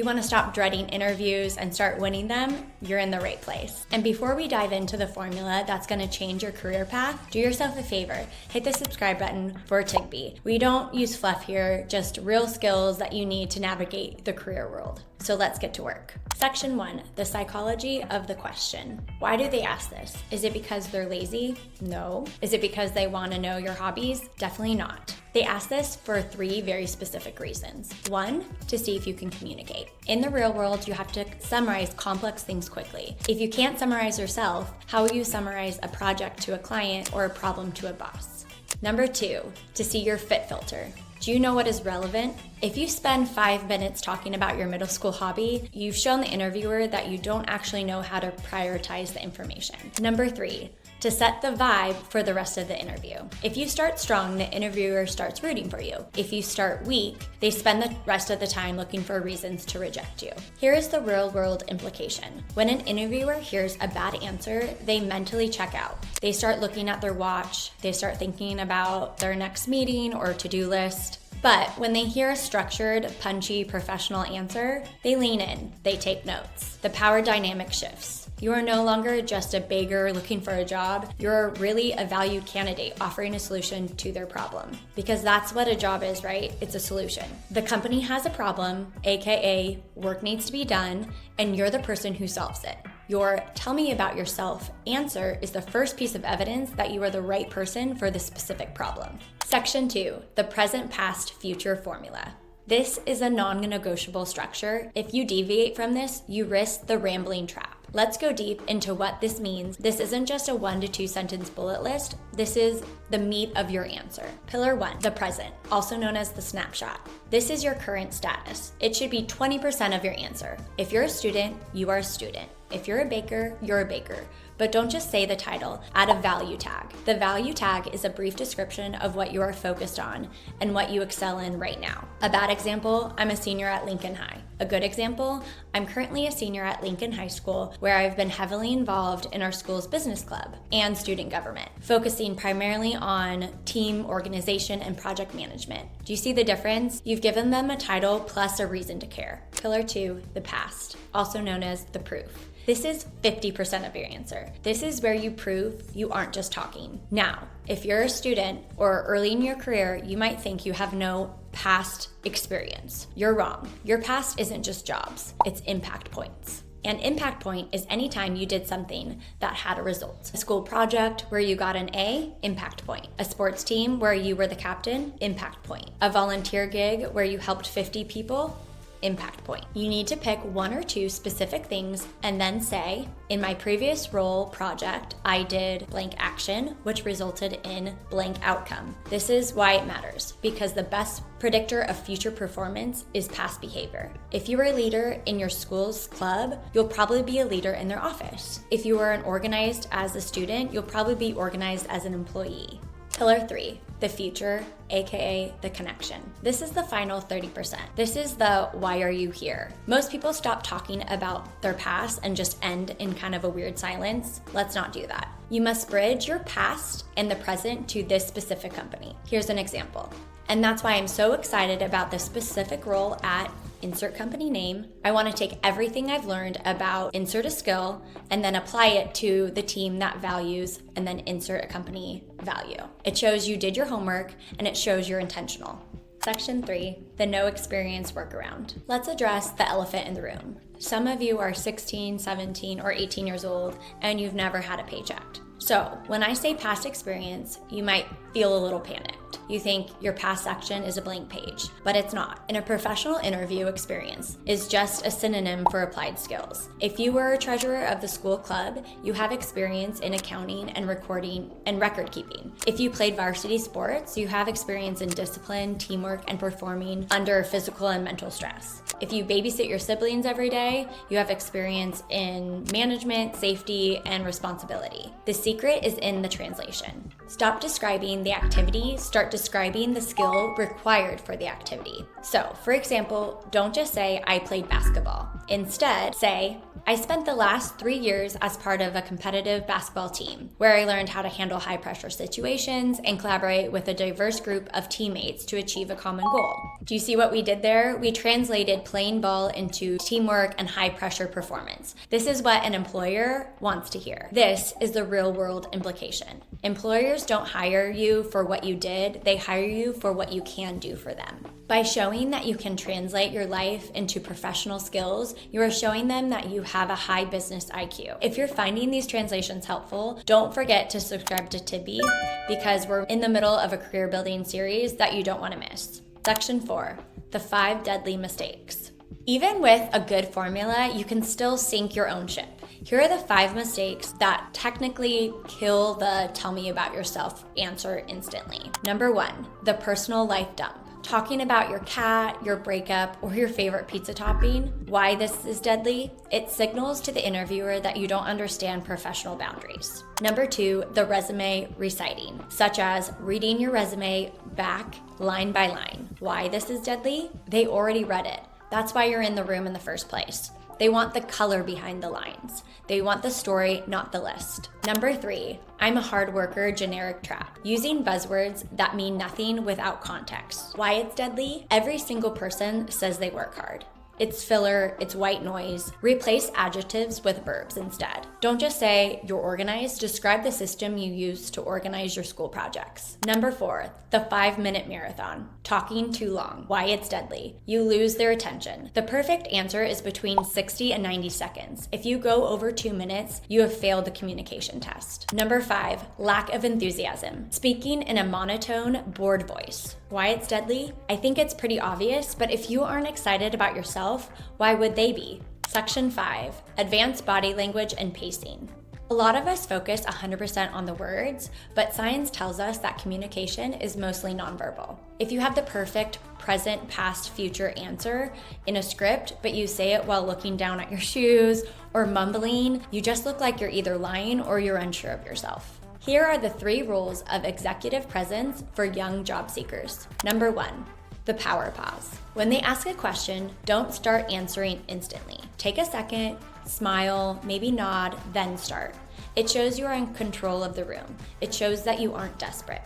You want to stop dreading interviews and start winning them, you're in the right place. And before we dive into the formula that's going to change your career path, do yourself a favor, hit the subscribe button for Tiggbee. We don't use fluff here, just real skills that you need to navigate the career world. So let's get to work. Section 1, the psychology of the question. Why do they ask this? Is it because they're lazy? No. Is it because they want to know your hobbies? Definitely not. They ask this for 3 very specific reasons. 1, to see if you can communicate. In the real world, you have to summarize complex things quickly. If you can't summarize yourself, how will you summarize a project to a client or a problem to a boss? Number 2, to see your fit filter. Do you know what is relevant? If you spend 5 minutes talking about your middle school hobby, you've shown the interviewer that you don't actually know how to prioritize the information. Number 3, to set the vibe for the rest of the interview. If you start strong, the interviewer starts rooting for you. If you start weak, they spend the rest of the time looking for reasons to reject you. Here is the real world implication. When an interviewer hears a bad answer, they mentally check out. They start looking at their watch, they start thinking about their next meeting or to-do list. But when they hear a structured, punchy, professional answer, they lean in, they take notes. The power dynamic shifts. You are no longer just a beggar looking for a job. You're really a valued candidate offering a solution to their problem. Because that's what a job is, right? It's a solution. The company has a problem, aka work needs to be done, and you're the person who solves it. Your "tell me about yourself" answer is the first piece of evidence that you are the right person for the specific problem. Section 2, the present, past, future formula. This is a non-negotiable structure. If you deviate from this, you risk the rambling trap. Let's go deep into what this means. This isn't just a 1 to 2 sentence bullet list. This is the meat of your answer. Pillar 1, the present, also known as the snapshot. This is your current status. It should be 20% of your answer. If you're a student, you are a student. If you're a baker, you're a baker. But don't just say the title, add a value tag. The value tag is a brief description of what you are focused on and what you excel in right now. A bad example, I'm a senior at Lincoln High. A good example, I'm currently a senior at Lincoln High School, where I've been heavily involved in our school's business club and student government, focusing primarily on team organization and project management. Do you see the difference? You've given them a title plus a reason to care. Pillar 2, the past, also known as the proof. This is 50% of your answer. This is where you prove you aren't just talking. Now, if you're a student or early in your career, you might think you have no past experience. You're wrong. Your past isn't just jobs, it's impact points. An impact point is any time you did something that had a result. A school project where you got an A, impact point. A sports team where you were the captain, impact point. A volunteer gig where you helped 50 people, impact point. You need to pick 1 or 2 specific things and then say, in my previous role project, I did blank action, which resulted in blank outcome. This is why it matters, because the best predictor of future performance is past behavior. If you are a leader in your school's club, you'll probably be a leader in their office. If you are organized as a student, you'll probably be organized as an employee. Pillar 3, the future, aka the connection. This is the final 30%. This is the why are you here? Most people stop talking about their past and just end in kind of a weird silence. Let's not do that. You must bridge your past and the present to this specific company. Here's an example. And that's why I'm so excited about this specific role at insert company name. I want to take everything I've learned about insert a skill and then apply it to the team that values and then insert a company value. It shows you did your homework and it shows you're intentional. Section 3, the no experience workaround. Let's address the elephant in the room. Some of you are 16, 17, or 18 years old and you've never had a paycheck. So when I say past experience, you might feel a little panicked. You think your past section is a blank page, but it's not. In a professional interview, experience is just a synonym for applied skills. If you were a treasurer of the school club, you have experience in accounting and recording and record keeping. If you played varsity sports, you have experience in discipline, teamwork, and performing under physical and mental stress. If you babysit your siblings every day, you have experience in management, safety, and responsibility. The secret is in the translation. Stop describing the activity, start describing the skill required for the activity. So, for example, don't just say, I played basketball. Instead, say, I spent the last 3 years as part of a competitive basketball team where I learned how to handle high pressure situations and collaborate with a diverse group of teammates to achieve a common goal. Do you see what we did there? We translated playing ball into teamwork and high pressure performance. This is what an employer wants to hear. This is the real world implication. Employers don't hire you for what you did, they hire you for what you can do for them. By showing that you can translate your life into professional skills, you are showing them that you have a high business IQ. If you're finding these translations helpful, don't forget to subscribe to Tiggbee because we're in the middle of a career building series that you don't want to miss. Section 4, the 5 deadly mistakes. Even with a good formula, you can still sink your own ship. Here are the 5 mistakes that technically kill the tell me about yourself answer instantly. Number 1, the personal life dump. Talking about your cat, your breakup, or your favorite pizza topping. Why this is deadly? It signals to the interviewer that you don't understand professional boundaries. Number 2, the resume reciting, such as reading your resume back line by line. Why this is deadly? They already read it. That's why you're in the room in the first place. They want the color behind the lines. They want the story, not the list. Number 3, I'm a hard worker generic trap. Using buzzwords that mean nothing without context. Why it's deadly? Every single person says they work hard. It's filler, it's white noise. Replace adjectives with verbs instead. Don't just say you're organized, describe the system you use to organize your school projects. Number 4, the 5-minute marathon. Talking too long. Why it's deadly. You lose their attention. The perfect answer is between 60 and 90 seconds. If you go over 2 minutes, you have failed the communication test. Number 5, lack of enthusiasm. Speaking in a monotone, bored voice. Why it's deadly? I think it's pretty obvious, but if you aren't excited about yourself, why would they be? Section 5, advanced body language and pacing. A lot of us focus 100% on the words, but science tells us that communication is mostly nonverbal. If you have the perfect present, past, future answer in a script, but you say it while looking down at your shoes or mumbling, you just look like you're either lying or you're unsure of yourself. Here are the 3 rules of executive presence for young job seekers. Number 1, the power pause. When they ask a question, don't start answering instantly. Take a second, smile, maybe nod, then start. It shows you are in control of the room. It shows that you aren't desperate.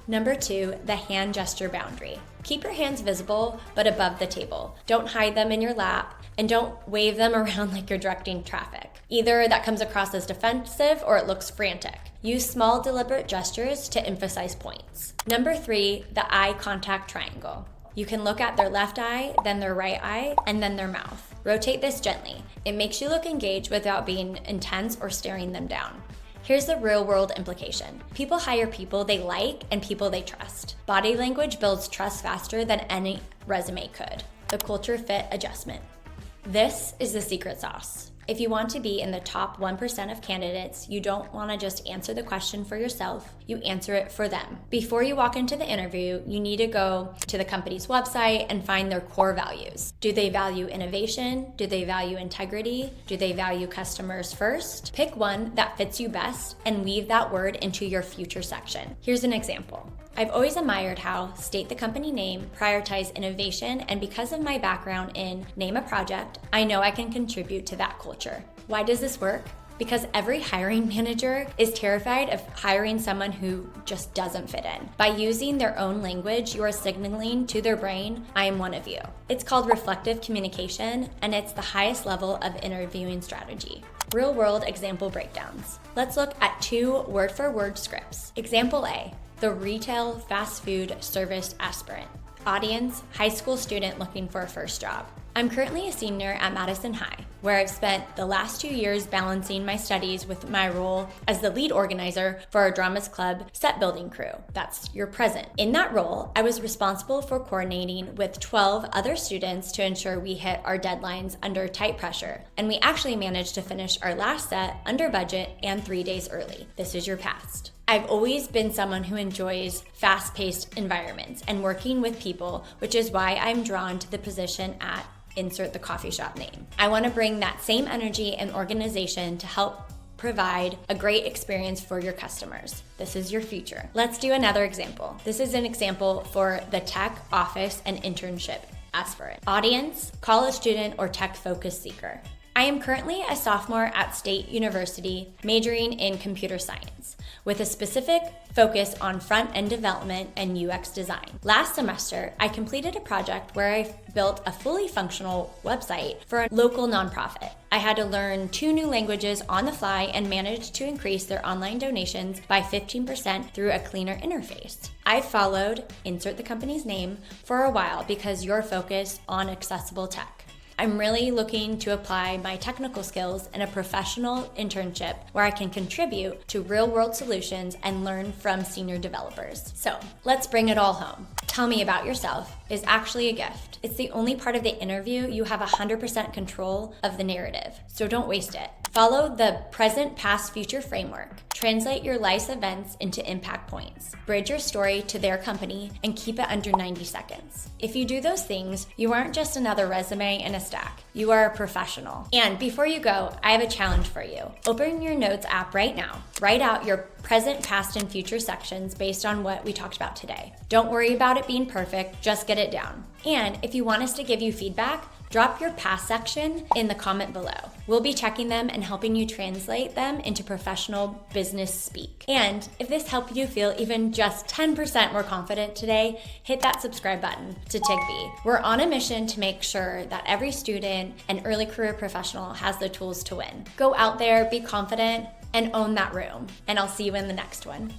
Number 2, the hand gesture boundary. Keep your hands visible, but above the table. Don't hide them in your lap, and don't wave them around like you're directing traffic. Either that comes across as defensive or it looks frantic. Use small, deliberate gestures to emphasize points. Number 3, the eye contact triangle. You can look at their left eye, then their right eye, and then their mouth. Rotate this gently. It makes you look engaged without being intense or staring them down. Here's the real-world implication. People hire people they like and people they trust. Body language builds trust faster than any resume could. The culture fit adjustment. This is the secret sauce. If you want to be in the top 1% of candidates, you don't want to just answer the question for yourself, you answer it for them. Before you walk into the interview, you need to go to the company's website and find their core values. Do they value innovation? Do they value integrity? Do they value customers first? Pick one that fits you best and weave that word into your future section. Here's an example. I've always admired how state the company name, prioritize innovation, and because of my background in name a project, I know I can contribute to that culture. Why does this work? Because every hiring manager is terrified of hiring someone who just doesn't fit in. By using their own language, you are signaling to their brain, I am one of you. It's called reflective communication, and it's the highest level of interviewing strategy. Real-world example breakdowns. Let's look at 2 word-for-word scripts. Example A. The retail fast food service aspirant. Audience, high school student looking for a first job. I'm currently a senior at Madison High, where I've spent the last 2 years balancing my studies with my role as the lead organizer for our Dramas Club set building crew. That's your present. In that role, I was responsible for coordinating with 12 other students to ensure we hit our deadlines under tight pressure. And we actually managed to finish our last set under budget and 3 days early. This is your past. I've always been someone who enjoys fast-paced environments and working with people, which is why I'm drawn to the position at insert the coffee shop name. I want to bring that same energy and organization to help provide a great experience for your customers. This is your future. Let's do another example. This is an example for the tech, office, and internship aspirant. Audience, college student, or tech-focused seeker. I am currently a sophomore at State University, majoring in computer science, with a specific focus on front-end development and UX design. Last semester, I completed a project where I built a fully functional website for a local nonprofit. I had to learn 2 new languages on the fly and managed to increase their online donations by 15% through a cleaner interface. I followed, insert the company's name, for a while because you're focused on accessible tech. I'm really looking to apply my technical skills in a professional internship where I can contribute to real-world solutions and learn from senior developers. So let's bring it all home. Tell me about yourself is actually a gift. It's the only part of the interview you have 100% control of the narrative, so don't waste it. Follow the present, past, future framework. Translate your life's events into impact points. Bridge your story to their company and keep it under 90 seconds. If you do those things, you aren't just another resume in a stack. You are a professional. And before you go, I have a challenge for you. Open your notes app right now. Write out your present, past, and future sections based on what we talked about today. Don't worry about it being perfect, just get it down. And if you want us to give you feedback, drop your past section in the comment below. We'll be checking them and helping you translate them into professional business speak. And if this helped you feel even just 10% more confident today, hit that subscribe button to Tiggbee. We're on a mission to make sure that every student and early career professional has the tools to win. Go out there, be confident, and own that room. And I'll see you in the next one.